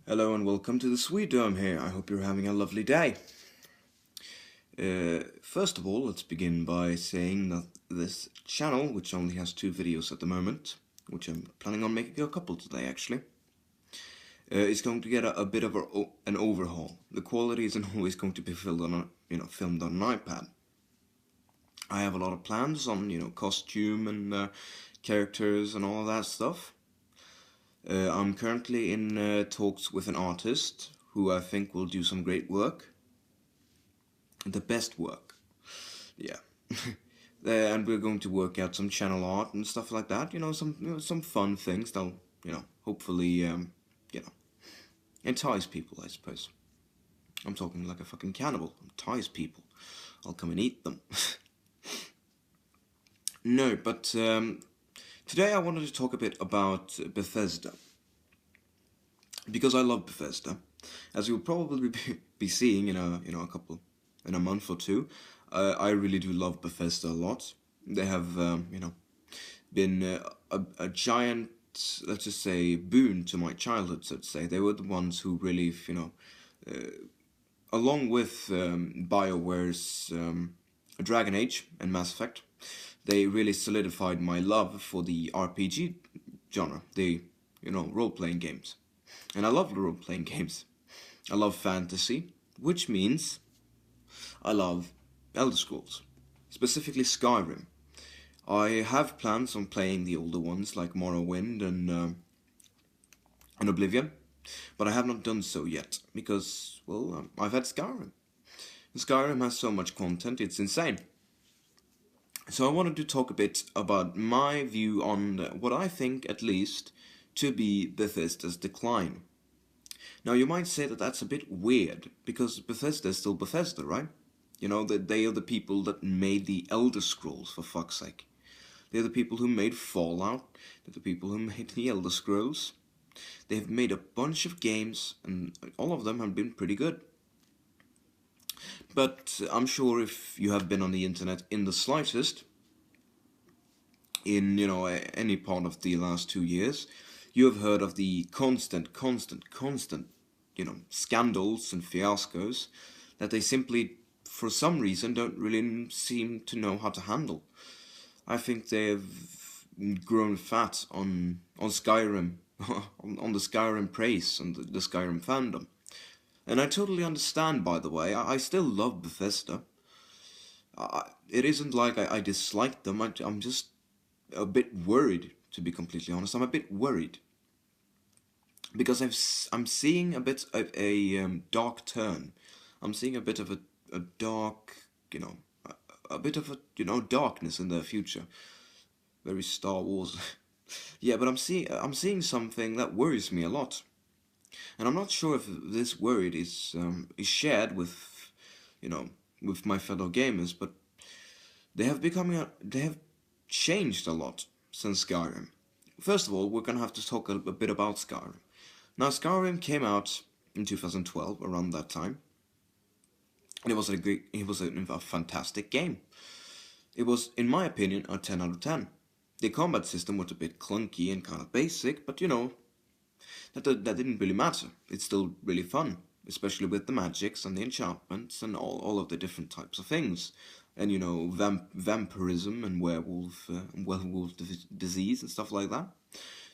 Hello and welcome to the Sweet Dome here. I hope you're having a lovely day. First of all, let's begin by saying that this channel, which only has 2 videos at the moment, which I'm planning on making a couple today actually, is going to get a bit of an overhaul. The quality isn't always going to be filmed on an iPad. I have a lot of plans on costume and characters and all of that stuff. I'm currently in talks with an artist who I think will do some great work. The best work. Yeah. And we're going to work out some channel art and stuff like that. Some fun things that'll, hopefully, entice people, I suppose. I'm talking like a fucking cannibal. Entice people. I'll come and eat them. No, but today I wanted to talk a bit about Bethesda. Because I love Bethesda. As you'll probably be seeing in a month or two, I really do love Bethesda a lot. They have, been a giant, let's just say, boon to my childhood, so to say. They were the ones who really, along with BioWare's Dragon Age and Mass Effect, they really solidified my love for the RPG genre, the, role-playing games. And I love role-playing games. I love fantasy, which means I love Elder Scrolls, specifically Skyrim. I have plans on playing the older ones like Morrowind and Oblivion, but I have not done so yet because, well, I've had Skyrim. Skyrim has so much content, it's insane. So I wanted to talk a bit about my view on what I think, at least, to be Bethesda's decline. Now you might say that that's a bit weird, because Bethesda is still Bethesda, right? That they are the people that made the Elder Scrolls, for fuck's sake. They're the people who made Fallout, they're the people who made the Elder Scrolls. They've made a bunch of games, and all of them have been pretty good. But I'm sure if you have been on the internet in the slightest, in, any part of the last 2 years, you have heard of the constant, scandals and fiascos that they simply, for some reason, don't really seem to know how to handle. I think they've grown fat on Skyrim, on the Skyrim praise and the Skyrim fandom. And I totally understand, by the way. I still love Bethesda. It isn't like I dislike them. I'm just a bit worried, to be completely honest. I'm a bit worried. Because I'm seeing a bit of a dark turn. I'm seeing a bit of a dark, a bit of a, darkness in the future. Very Star Wars. Yeah, but I'm seeing something that worries me a lot. And I'm not sure if this worry is shared with, with my fellow gamers, but they have changed a lot since Skyrim. First of all, we're gonna have to talk a bit about Skyrim. Now, Skyrim came out in 2012, around that time, and it was a fantastic game. It was, in my opinion, a 10 out of 10. The combat system was a bit clunky and kind of basic, but that didn't really matter. It's still really fun, especially with the magics and the enchantments and all of the different types of things. And, vampirism and werewolf disease and stuff like that.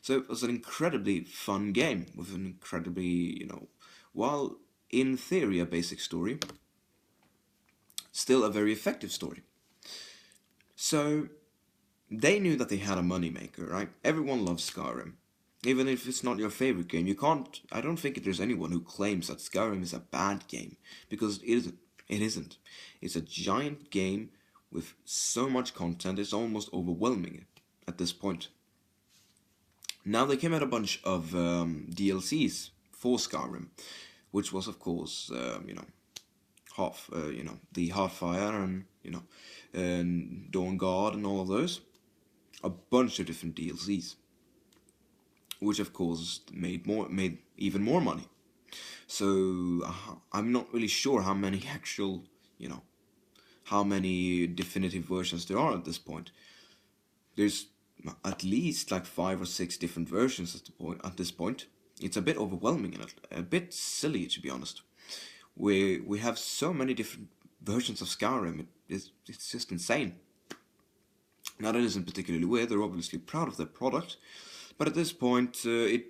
So it was an incredibly fun game with an incredibly, while in theory a basic story, still a very effective story. So they knew that they had a moneymaker, right? Everyone loves Skyrim. Even if it's not your favorite game, I don't think there's anyone who claims that Skyrim is a bad game, because it isn't. It isn't. It's a giant game with so much content, it's almost overwhelming at this point. Now they came out a bunch of DLCs for Skyrim, which was of course, the Heartfire and Dawn Guard and all of those. A bunch of different DLCs, which of course made even more money. So I'm not really sure how many actual, how many definitive versions there are at this point. There's at least like 5 or 6 different versions at this point. It's a bit overwhelming and a bit silly, to be honest. We have so many different versions of Skyrim. It's just insane. Now that isn't particularly weird. They're obviously proud of their product, but at this point, it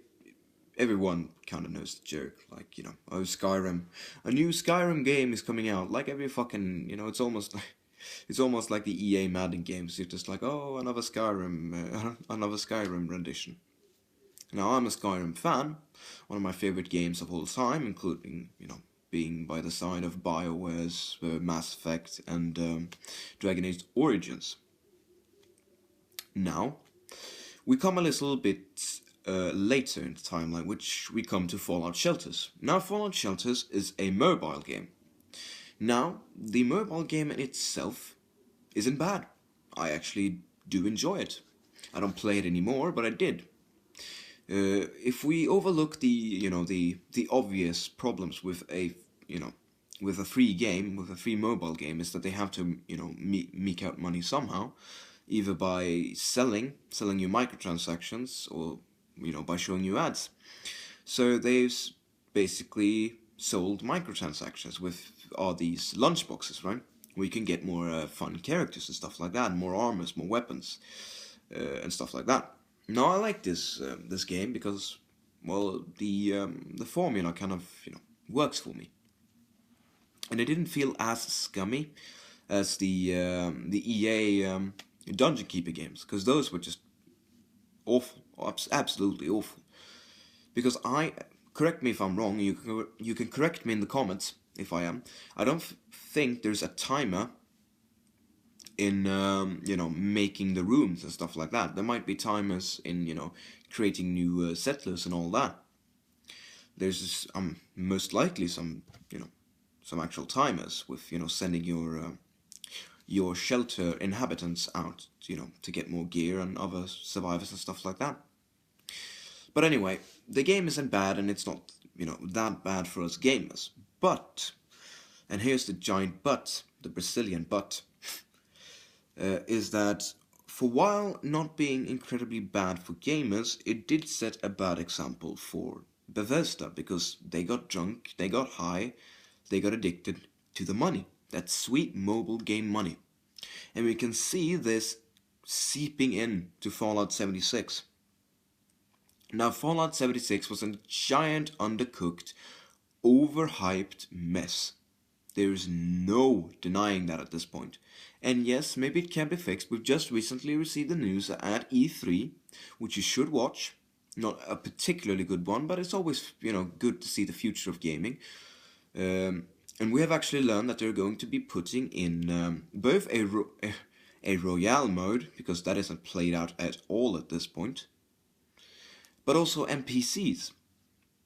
everyone kind of knows the joke. Like, oh, Skyrim, a new Skyrim game is coming out. Like every fucking, it's almost like the EA Madden games. You're just like, oh, another Skyrim rendition. Now, I'm a Skyrim fan, one of my favorite games of all time, including, being by the side of BioWare's Mass Effect and Dragon Age Origins. Now, we come a little bit later in the timeline, which we come to Fallout Shelters. Now, Fallout Shelters is a mobile game. Now, the mobile game in itself isn't bad. I actually do enjoy it. I don't play it anymore, but I did. If we overlook the obvious problems with with a free mobile game, is that they have to meek out money somehow, either by selling you microtransactions or by showing you ads. So they've basically sold microtransactions with all these lunchboxes, right? Where you can get more fun characters and stuff like that, more armors, more weapons, and stuff like that. Now I like this game because, well, the formula kind of works for me, and it didn't feel as scummy as the EA Dungeon Keeper games, because those were just awful, absolutely awful. Because correct me if I'm wrong, you can correct me in the comments if I am. I don't think there's a timer in making the rooms and stuff like that. There might be timers in creating new settlers and all that. There's most likely some actual timers with sending your shelter inhabitants out to get more gear and other survivors and stuff like that. But anyway, the game isn't bad, and it's not that bad for us gamers. But, and here's the giant but, the Brazilian but, is that for while not being incredibly bad for gamers, it did set a bad example for Bethesda, because they got drunk, they got high, they got addicted to the money, that sweet mobile game money. And we can see this seeping in to Fallout 76. Now, Fallout 76 was a giant, undercooked, overhyped mess. There's no denying that at this point. And yes, maybe it can be fixed. We've just recently received the news at E3, which you should watch. Not a particularly good one, but it's always, good to see the future of gaming. And we have actually learned that they're going to be putting in both a Royale mode, because that isn't played out at all at this point, but also NPCs.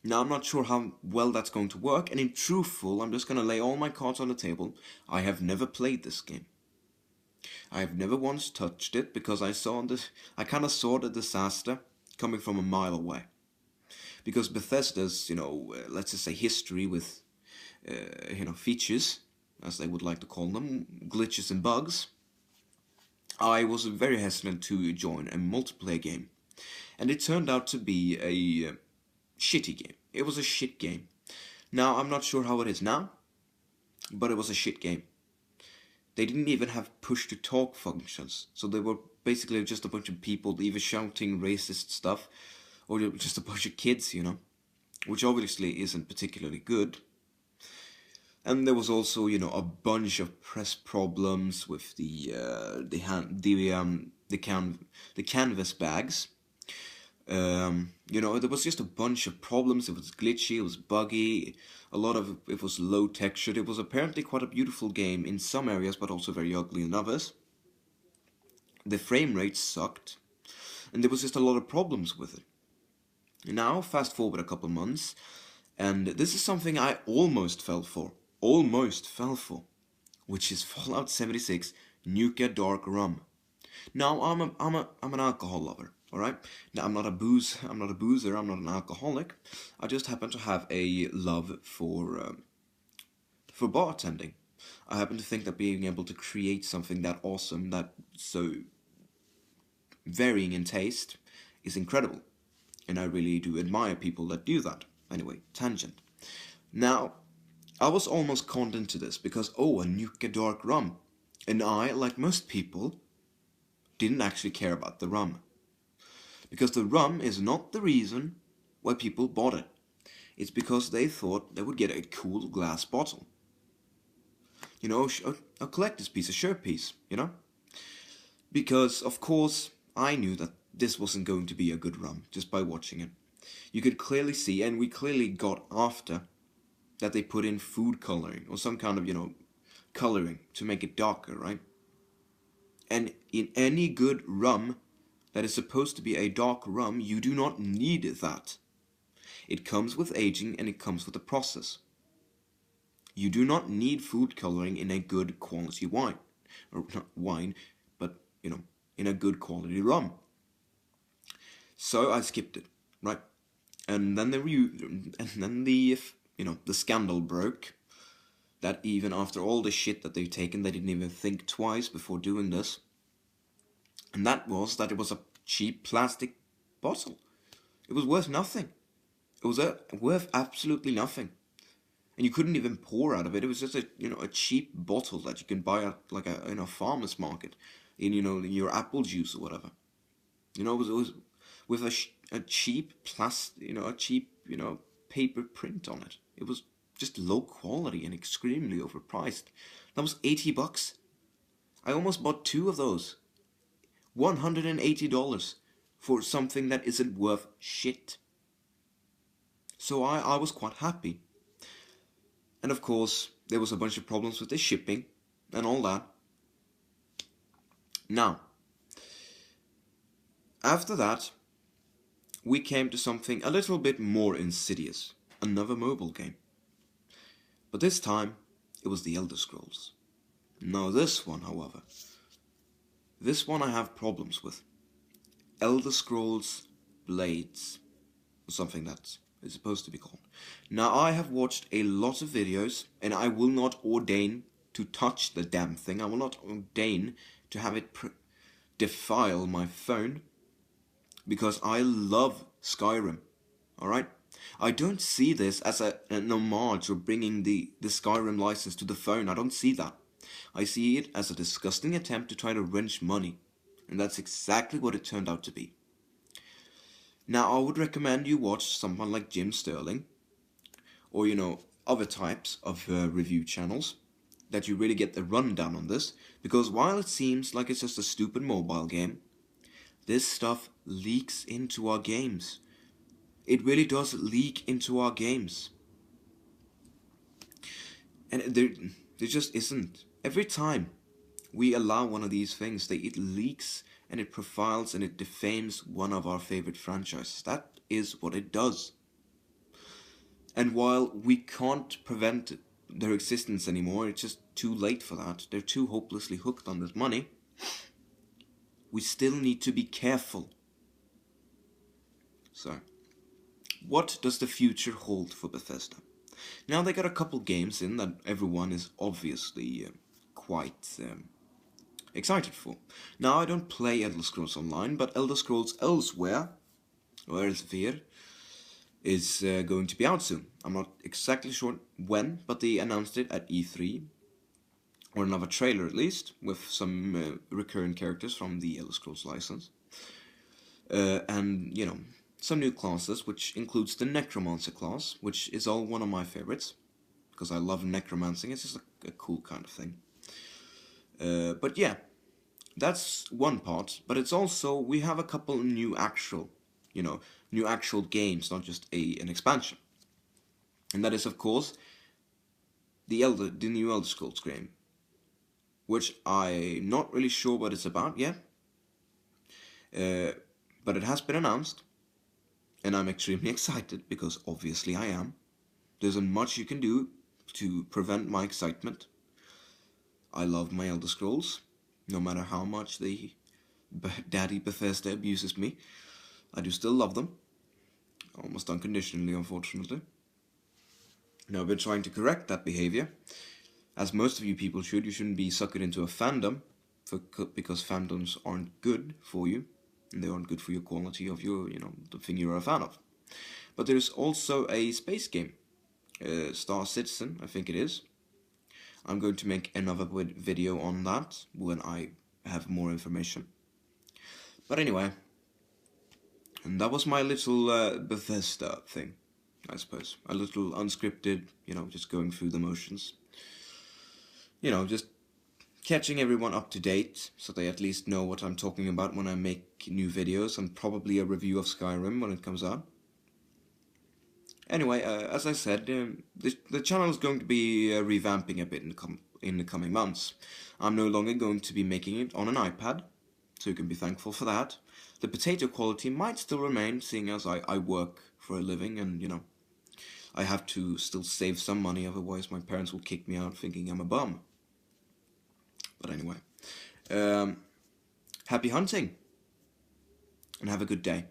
Now, I'm not sure how well that's going to work, and in truthful, I'm just going to lay all my cards on the table. I have never played this game. I have never once touched it, because I kind of saw the disaster coming from a mile away. Because Bethesda's, let's just say history with, features, as they would like to call them, glitches and bugs, I was very hesitant to join a multiplayer game. And it turned out to be a shitty game. It was a shit game. Now, I'm not sure how it is now, but it was a shit game. They didn't even have push-to-talk functions, so they were basically just a bunch of people either shouting racist stuff, or just a bunch of kids, which obviously isn't particularly good. And there was also, a bunch of press problems with the canvas bags. There was just a bunch of problems. It was glitchy, it was buggy, a lot of it was low textured. It was apparently quite a beautiful game in some areas, but also very ugly in others. The frame rate sucked, and there was just a lot of problems with it. Now, fast forward a couple months, and this is something I almost fell for, which is Fallout 76 Nuka Dark Rum. Now, I'm an alcohol lover. All right. Now I'm not a boozer. I'm not an alcoholic. I just happen to have a love for bartending. I happen to think that being able to create something that awesome, that so varying in taste, is incredible. And I really do admire people that do that. Anyway, tangent. Now, I was almost conned into this because, oh, a Nuka Dark rum. And I, like most people, didn't actually care about the rum. Because the rum is not the reason why people bought it. It's because they thought they would get a cool glass bottle. You know, a collector's piece, a shirt piece, you know? Because, of course, I knew that this wasn't going to be a good rum just by watching it. You could clearly see, and we clearly got after, that they put in food coloring or some kind of, coloring to make it darker, right? And in any good rum that is supposed to be a dark rum, you do not need that. It comes with aging and it comes with a process. You do not need food coloring in a good quality wine. Or not wine, but, in a good quality rum. So I skipped it, right? And then the scandal broke. That even after all the shit that they've taken, they didn't even think twice before doing this. And that was that it was a cheap plastic bottle. It was worth nothing. It was worth absolutely nothing. And you couldn't even pour out of it. It was just a cheap bottle that you can buy at like in a farmer's market, in your apple juice or whatever. It was with a cheap paper print on it. It was just low quality and extremely overpriced. That was $80. I almost bought 2 of those. $180 for something that isn't worth shit. So I was quite happy. And of course, there was a bunch of problems with the shipping and all that. Now, after that, we came to something a little bit more insidious. Another mobile game. But this time, it was the Elder Scrolls. Now this one, however, I have problems with. Elder Scrolls Blades, or something that is supposed to be called. Now I have watched a lot of videos, and I will not ordain to touch the damn thing. I will not ordain to have it defile my phone, because I love Skyrim, alright? I don't see this as an homage or bringing the Skyrim license to the phone. I don't see that. I see it as a disgusting attempt to try to wrench money. And that's exactly what it turned out to be. Now, I would recommend you watch someone like Jim Sterling, or, other types of review channels, that you really get the rundown on this. Because while it seems like it's just a stupid mobile game, this stuff leaks into our games. It really does leak into our games. And there just isn't. Every time we allow one of these things, it leaks and it profiles and it defames one of our favorite franchises. That is what it does. And while we can't prevent their existence anymore, it's just too late for that. They're too hopelessly hooked on this money. We still need to be careful. So, what does the future hold for Bethesda? Now they got a couple games in that everyone is obviously quite excited for. Now I don't play Elder Scrolls Online, but Elder Scrolls Elsewhere, or Elsewhere, is going to be out soon. I'm not exactly sure when, but they announced it at E3, or another trailer at least, with some recurring characters from the Elder Scrolls license. And, some new classes, which includes the Necromancer class, which is one of my favorites, because I love necromancing. It's just a cool kind of thing. But yeah, that's one part, but it's also, we have a couple new actual games, not just an expansion. And that is, of course, the new Elder Scrolls game, which I'm not really sure what it's about yet, but it has been announced, and I'm extremely excited, because obviously I am. There isn't much you can do to prevent my excitement. I love my Elder Scrolls, no matter how much the Daddy Bethesda abuses me. I do still love them, almost unconditionally, unfortunately. Now, I've been trying to correct that behavior, as most of you people should. You shouldn't be suckered into a fandom, because fandoms aren't good for you. and they aren't good for your quality of your, the thing you're a fan of. But there's also a space game, Star Citizen, I think it is. I'm going to make another video on that when I have more information. But anyway, and that was my little Bethesda thing, I suppose. A little unscripted, just going through the motions. Just catching everyone up to date, so they at least know what I'm talking about when I make new videos, and probably a review of Skyrim when it comes out. Anyway, as I said, the channel is going to be revamping a bit in the coming months. I'm no longer going to be making it on an iPad, so you can be thankful for that. The potato quality might still remain, seeing as I work for a living, and I have to still save some money, otherwise my parents will kick me out thinking I'm a bum. But anyway, happy hunting, and have a good day.